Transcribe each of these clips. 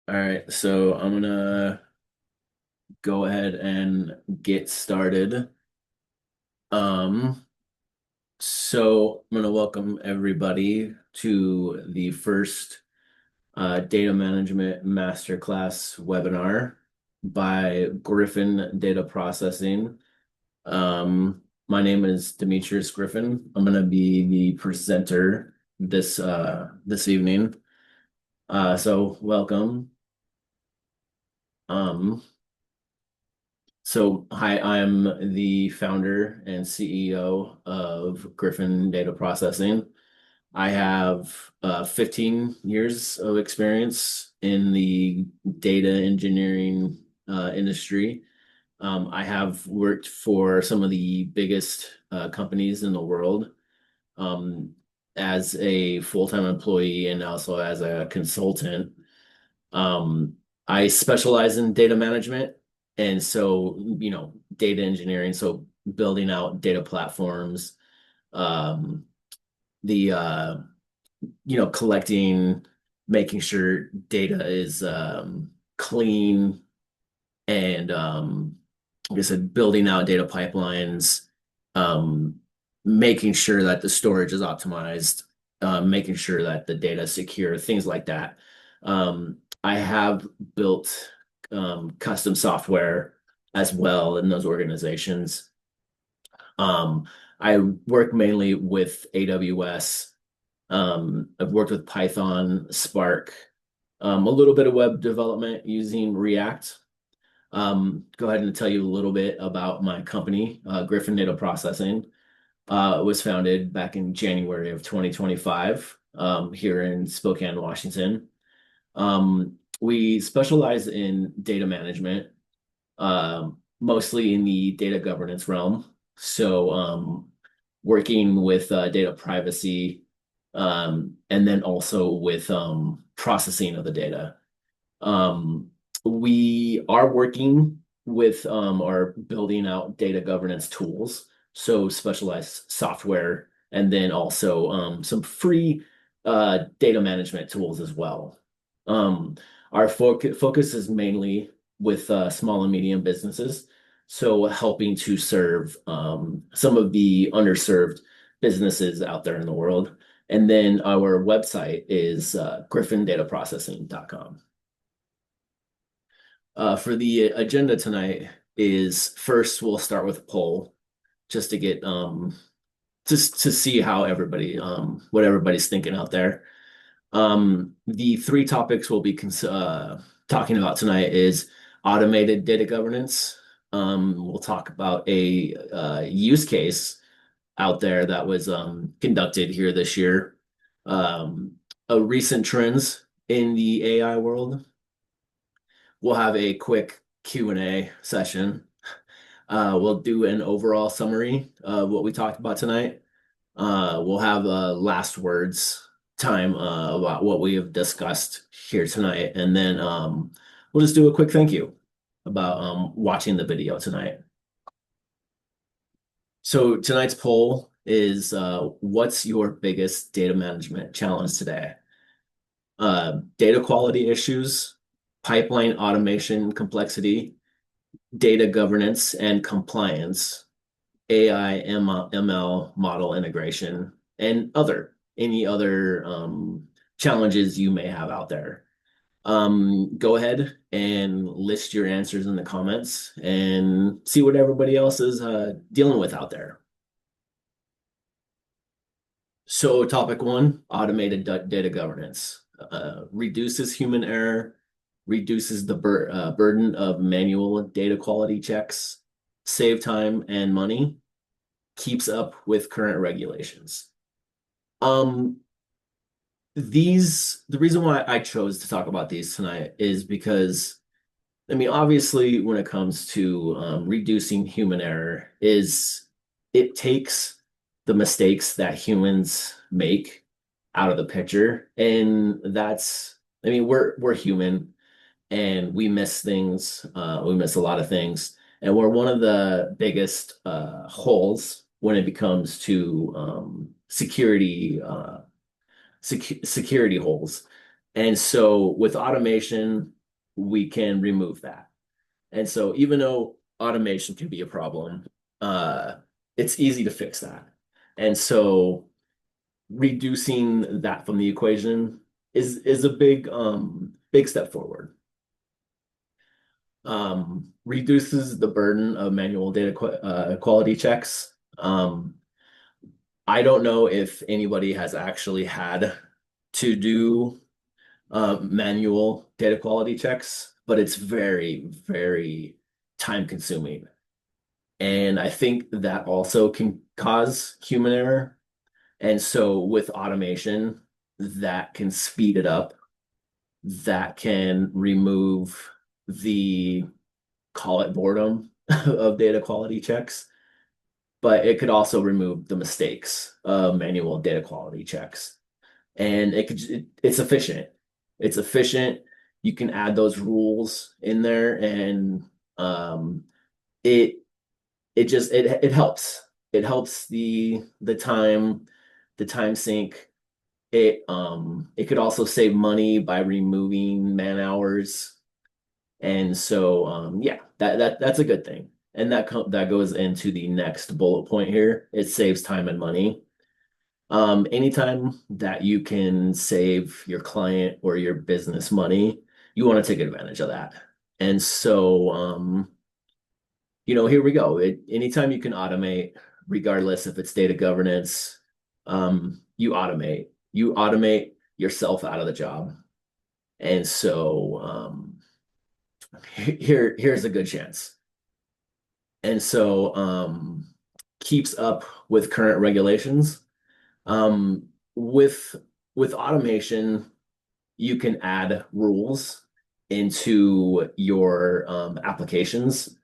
All right, so I'm gonna go ahead and get started. Um, I'm gonna welcome everybody to the first Data Management Masterclass webinar by Griffin Data Processing. My name is Demetrius Griffin. I'm gonna be the presenter this evening. So welcome. Um, Hi, I'm the founder and CEO of Griffin Data Processing. I have 15 years of experience in the data engineering industry. I have worked for some of the biggest companies in the world um, as a full-time employee and also as a consultant. Um, I specialize in data management, and so, data engineering, so building out data platforms, um, the collecting, making sure data is clean, and like I said, building out data pipelines, um, making sure that the storage is optimized, making sure that the data is secure, things like that. I have built custom software as well in those organizations. Um, I work mainly with AWS. I've worked with Python, Spark, a little bit of web development using React. Go ahead and tell you a little bit about my company, Griffin Data Processing. It was founded back in January of 2025 here in Spokane, Washington. We specialize in data management, mostly in the data governance realm. Working with data privacy, and then also with processing of the data. Um, we are working with or building out data governance tools, so specialized software, and then also some free data management tools as well. Um, our focus is mainly with small and medium businesses, so helping to serve some of the underserved businesses out there in the world. And then our website is griffindataprocessing.com. For the agenda tonight is first we'll start with a poll just to get just to see how everybody what everybody's thinking out there. The three topics we'll be talking about tonight is automated data governance. We'll talk about a use case out there that was conducted here this year. A recent trends in the AI world. We'll have a quick Q&A session. We'll do an overall summary of what we talked about tonight. We'll have last words time about what we have discussed here tonight, and then we'll just do a quick thank you about watching the video tonight. So tonight's poll is what's your biggest data management challenge today? Data quality issues, pipeline automation complexity, data governance and compliance, AI, ML model integration, and any other challenges you may have out there. Go ahead and list your answers in the comments and see what everybody else is dealing with out there. So, topic one, automated data governance. Reduces human error, reduces the burden of manual data quality checks, save time and money, keeps up with current regulations. Um, the reason why I chose to talk about these tonight is because, I mean, obviously, when it comes to reducing human error, is it takes the mistakes that humans make out of the picture, and that's, I mean, we're human, and we miss things. We miss a lot of things, and we're one of the biggest holes when it comes to security holes. And so with automation, we can remove that. And so even though automation can be a problem, uh, it's easy to fix that. And so reducing that from the equation is a big step forward. Reduces the burden of manual data quality checks. I don't know if anybody has actually had to do manual data quality checks, but it's very, very time consuming. And I think that also can cause human error. And so with automation, that can speed it up, that can remove the, call it boredom of data quality checks, but it could also remove the mistakes of manual data quality checks. And it's efficient. It's efficient. You can add those rules in there and um, it it helps. It helps the time sink. It could also save money by removing man hours. And so yeah, that's a good thing. And that goes into the next bullet point here. It saves time and money. Anytime that you can save your client or your business money, you want to take advantage of that. And so here we go. Anytime you can automate, regardless if it's data governance, you automate. You automate yourself out of the job. And so here's a good chance. And so keeps up with current regulations. Um, with with automation, you can add rules into your applications.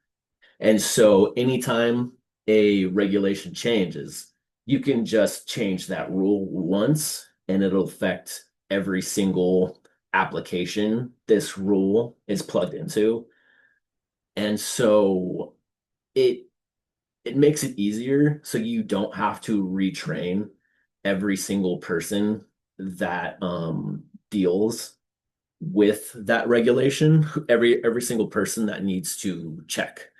And so anytime a regulation changes, you can just change that rule once and it'll affect every single application this rule is plugged into. And so it it makes it easier so you don't have to retrain every single person that deals with that regulation, every single person that needs to check.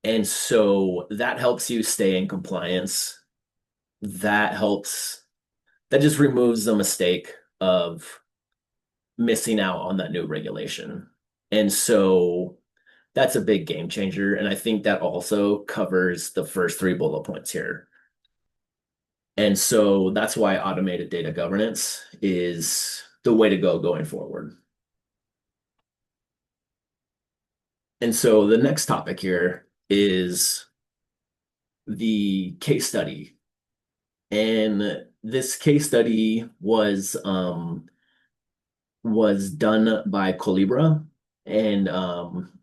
And so that helps you stay in compliance. That helps, that just removes the mistake of missing out on that new regulation. And so that's a big game changer. And I think that also covers the first three bullet points here. And so that's why automated data governance is the way to go going forward. And so the next topic here is the case study. And this case study was done by Colibra. And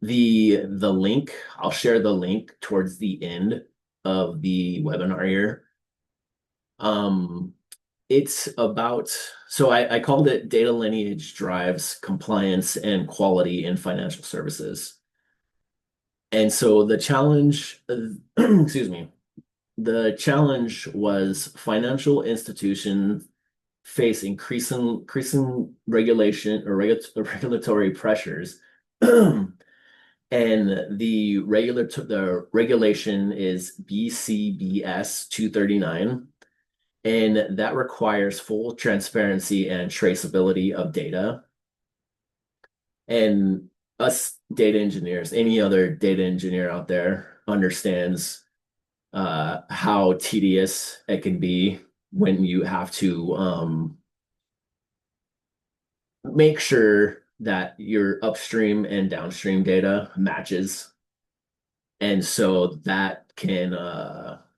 the link, I'll share the link towards the end of the webinar here. It's about, so I called it Data Lineage Drives Compliance and Quality in Financial Services. And so the challenge, excuse me, the challenge was financial institutions face increasing regulation or regulatory pressures. And the regulation is BCBS 239, and that requires full transparency and traceability of data. And us data engineers, any other data engineer out there understands how tedious it can be when you have to make sure that your upstream and downstream data matches. And so that can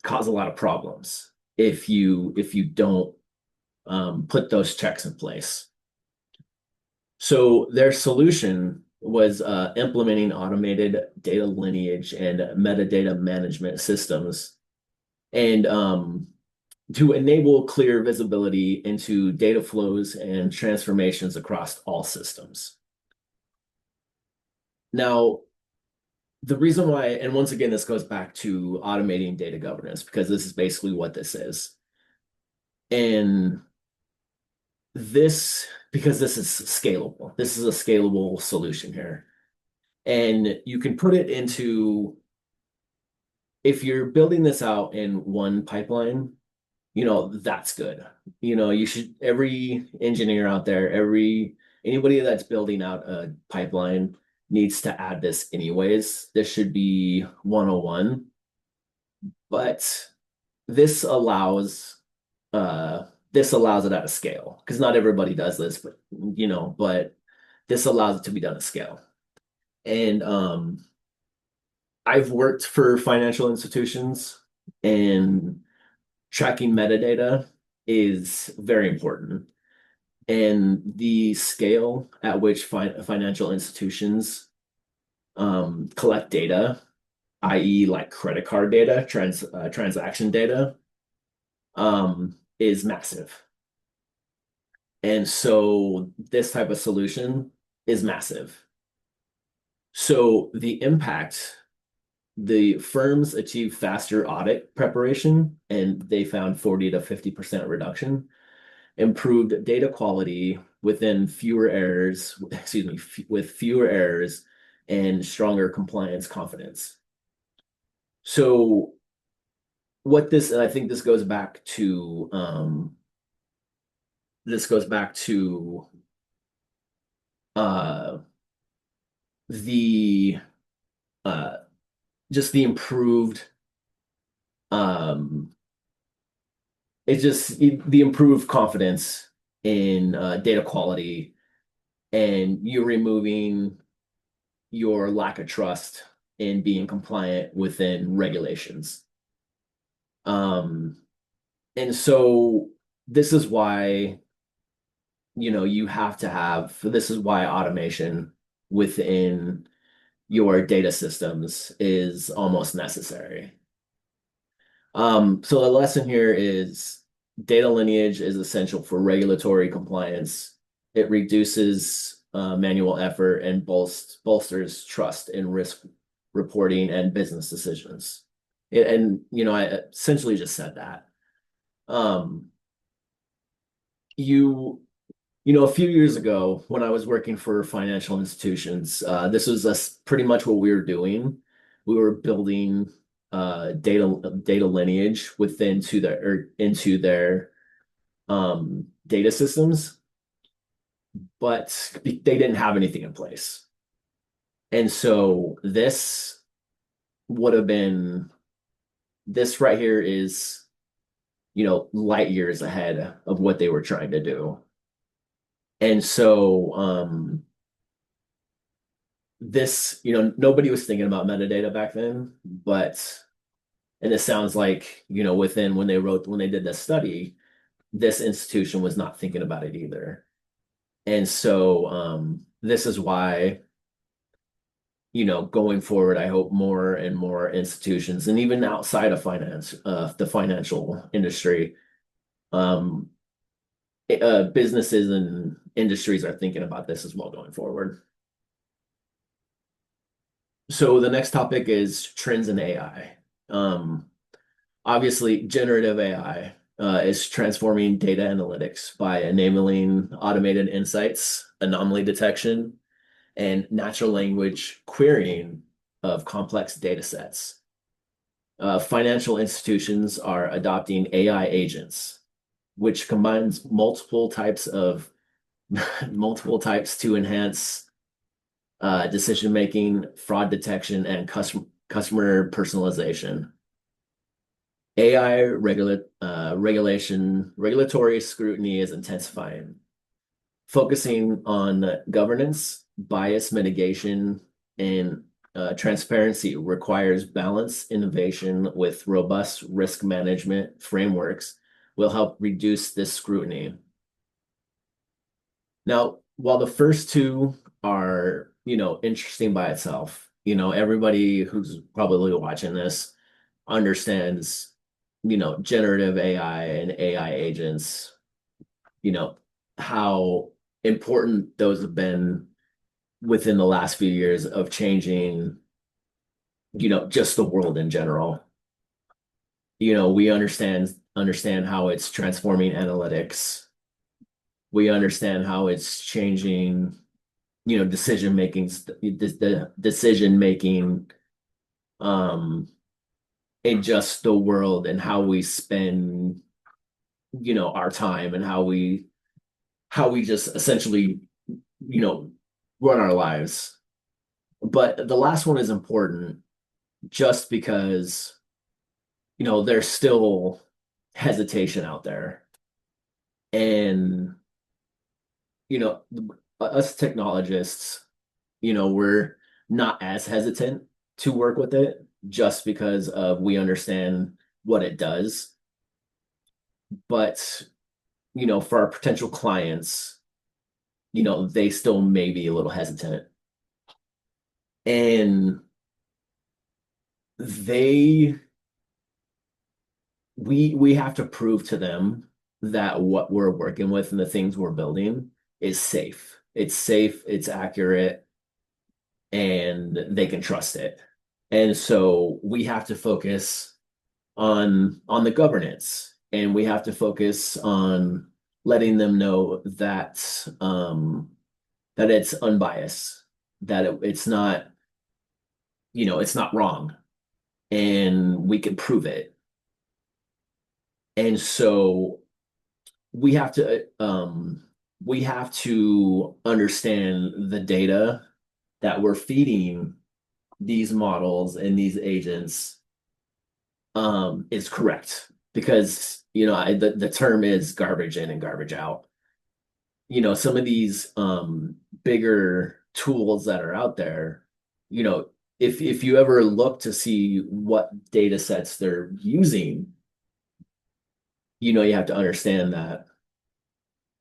cause a lot of problems if you don't put those checks in place. So their solution was implementing automated data lineage and metadata management systems, and to enable clear visibility into data flows and transformations across all systems. Now, the reason why, and once again, this goes back to automating data governance, because this is basically what this is. And because this is scalable. This is a scalable solution here. And you can put it into, if you're building this out in one pipeline, that's good. You should, every engineer out there, anybody that's building out a pipeline needs to add this anyways. This should be 101. But this allows this allows it at a scale because not everybody does this, but this allows it to be done at scale. And I've worked for financial institutions, and tracking metadata is very important. And the scale at which financial institutions collect data, i.e., like credit card data, transaction data, is massive. And so this type of solution is massive. So the firms achieve faster audit preparation, and they found 40 to 50% reduction, improved data quality within fewer errors, excuse me, with fewer errors and stronger compliance confidence. So and I think this goes back to this goes back to uh the uh just the improved um it's just the improved confidence in data quality, and you removing your lack of trust in being compliant within regulations. Um, and so this is why, this is why automation within your data systems is almost necessary. So the lesson here is data lineage is essential for regulatory compliance. It reduces manual effort and bolsters trust in risk reporting and business decisions. I essentially just said that. Um, you, a few years ago when I was working for financial institutions, this was pretty much what we were doing. We were building data lineage into their data systems, but they didn't have anything in place. And so would have been this right here is, light years ahead of what they were trying to do. And so nobody was thinking about metadata back then, and it sounds like, when they did this study, this institution was not thinking about it either. And so this is why, going forward, I hope more and more institutions, and even outside of the financial industry, um, businesses and industries are thinking about this as well going forward. So the next topic is trends in AI. Obviously, generative AI is transforming data analytics by enabling automated insights, anomaly detection, and natural language querying of complex data sets. Financial institutions are adopting AI agents, which combines multiple types to enhance decision making, fraud detection, and customer personalization. AI regulatory scrutiny is intensifying, focusing on governance, bias mitigation, and transparency requires balanced innovation with robust risk management frameworks will help reduce this scrutiny. Now, while the first two are, interesting by itself, everybody who's probably watching this understands, generative AI and AI agents, how important those have been within the last few years of changing, just the world in general. We understand how it's transforming analytics, We understand how it's changing, decision making, the decision making, um, in just the world and how we spend, our time and how we just essentially, you know, run our lives. But the last one is important just because, there's still hesitation out there. And, us technologists, we're not as hesitant to work with it just because of we understand what it does. But, for our potential clients, they still may be a little hesitant. And they we have to prove to them that what we're working with and the things we're building is safe. It's safe, it's accurate, and they can trust it. And so we have to focus on the governance, and we have to focus on letting them know that it's unbiased, that it's not wrong, and we can prove it. And so we have to understand the data that we're feeding these models and these agents is correct, because the term is garbage in and garbage out. Some of these bigger tools that are out there, you know if you ever look to see what data sets they're using, you have to understand that,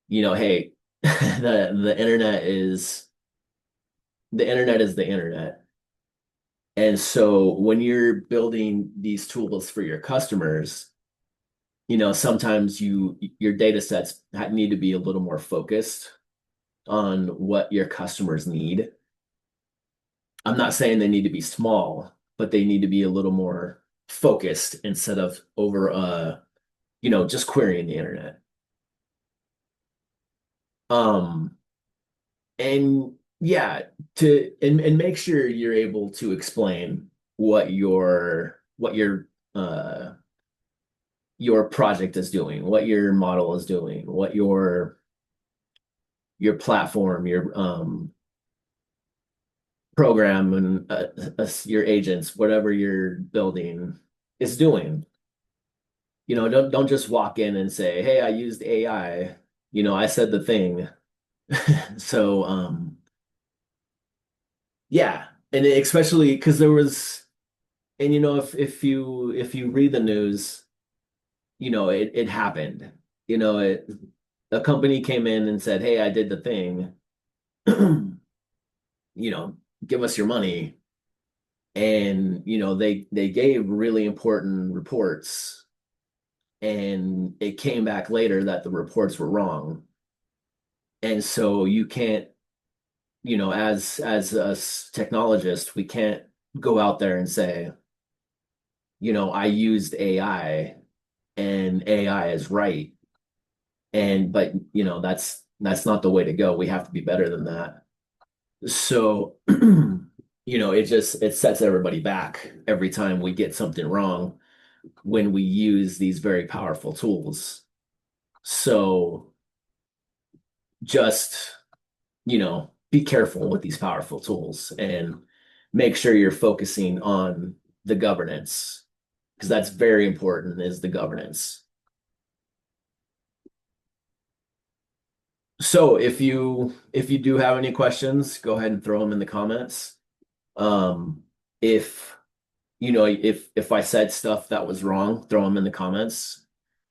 hey, the internet is the internet. And so when you're building these tools for your customers, sometimes your data sets need to be a little more focused on what your customers need. I'm not saying they need to be small, but they need to be a little more focused instead of over just querying the internet. Um and yeah, and make sure you're able to explain what your project is doing, what your model is doing, what your platform, your program, and your agents, whatever you're building is doing. Don't just walk in and say, "Hey, I used AI. I said the thing." So, yeah, and especially because there was, and if you read the news, it happened. A company came in and said, "Hey, I did the thing. you know, Give us your money." And they gave really important reports, and it came back later that the reports were wrong. And so you can't, as us technologists, we can't go out there and say, I used AI and AI is right. But that's not the way to go. We have to be better than that. So, it sets everybody back every time we get something wrong when we use these very powerful tools. So just, be careful with these powerful tools and make sure you're focusing on the governance, because that's very important, is the governance. So if you do have any questions, go ahead and throw them in the comments. If if I said stuff that was wrong, throw them in the comments.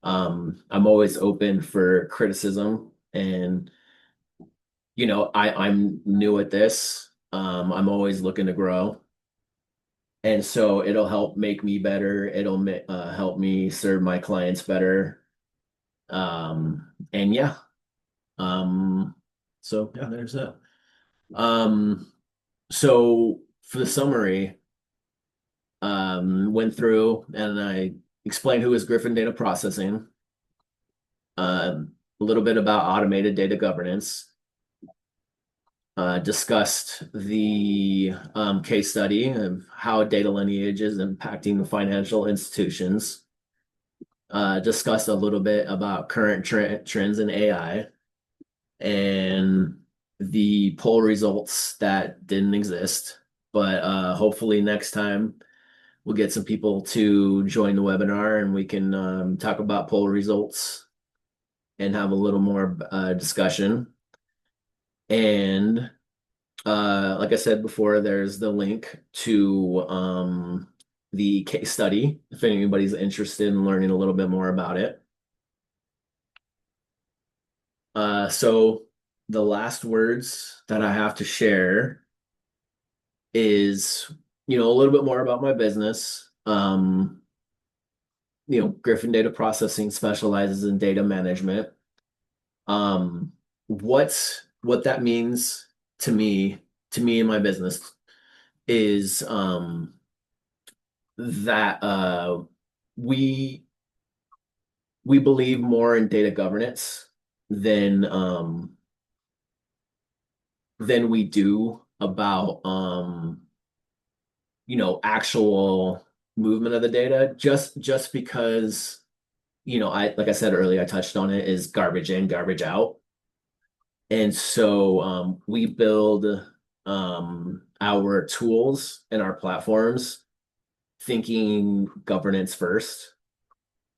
I'm always open for criticism, and I'm new at this. I'm always looking to grow, and so it'll help make me better. It'll help me serve my clients better. And yeah, um, so yeah, there's that. Um, so for the summary, went through and I explained who is Griffin Data Processing. a little bit about automated data governance, discussed the case study of how data lineage is impacting the financial institutions, discussed a little bit about current trends in AI and the poll results that didn't exist. But hopefully next time we'll get some people to join the webinar and we can talk about poll results and have a little more discussion. And like I said before, there's the link to the case study if anybody's interested in learning a little bit more about it. So the last words that I have to share is, a little bit more about my business. Griffin Data Processing specializes in data management. Um, what that means to me and my business is that we we believe more in data governance than than we do about actual movement of the data just because I like I said earlier, I touched on it, is garbage in, garbage out. And so we build our tools and our platforms thinking governance first.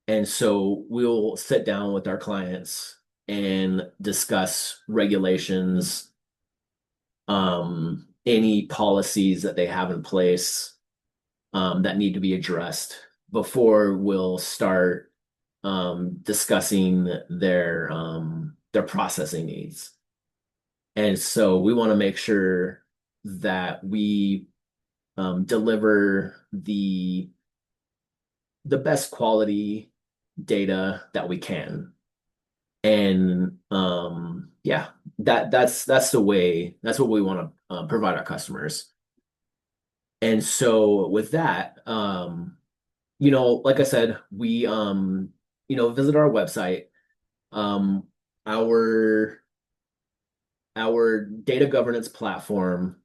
And so we'll sit down with our clients and discuss regulations, any policies that they have in place that need to be addressed before we'll start discussing their processing needs. And so we want to make sure that we deliver the best quality data that we can. And yeah, that's the way, that's what we want to provide our customers. And so with that, like I said, we visit our website. Um, our our data governance platform,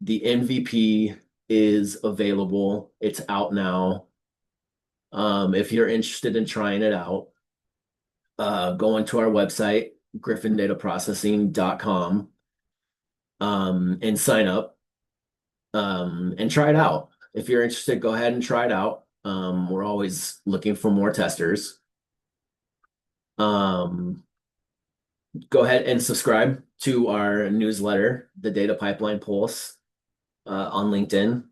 the MVP is available. It's out now. If you're interested in trying it out, go into our website, griffindataprocessing.com, and sign up, and try it out. If you're interested, go ahead and try it out. We're always looking for more testers. Um, Go ahead and subscribe to our newsletter, the Data Pipeline Pulse, on LinkedIn.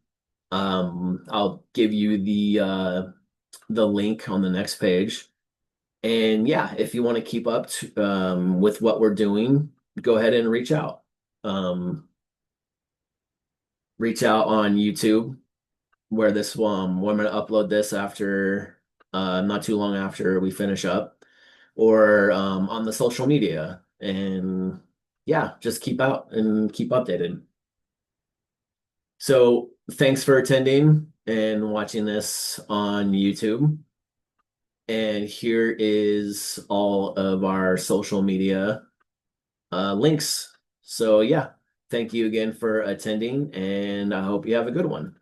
I'll give you the link on the next page. And yeah, if you want to keep up with what we're doing, go ahead and reach out. Reach out on YouTube, where this we're going to upload this after not too long after we finish up, or on the social media. And yeah, just keep out and keep updated. So thanks for attending and watching this on YouTube. And here is all of our social media links. So yeah, thank you again for attending, and I hope you have a good one.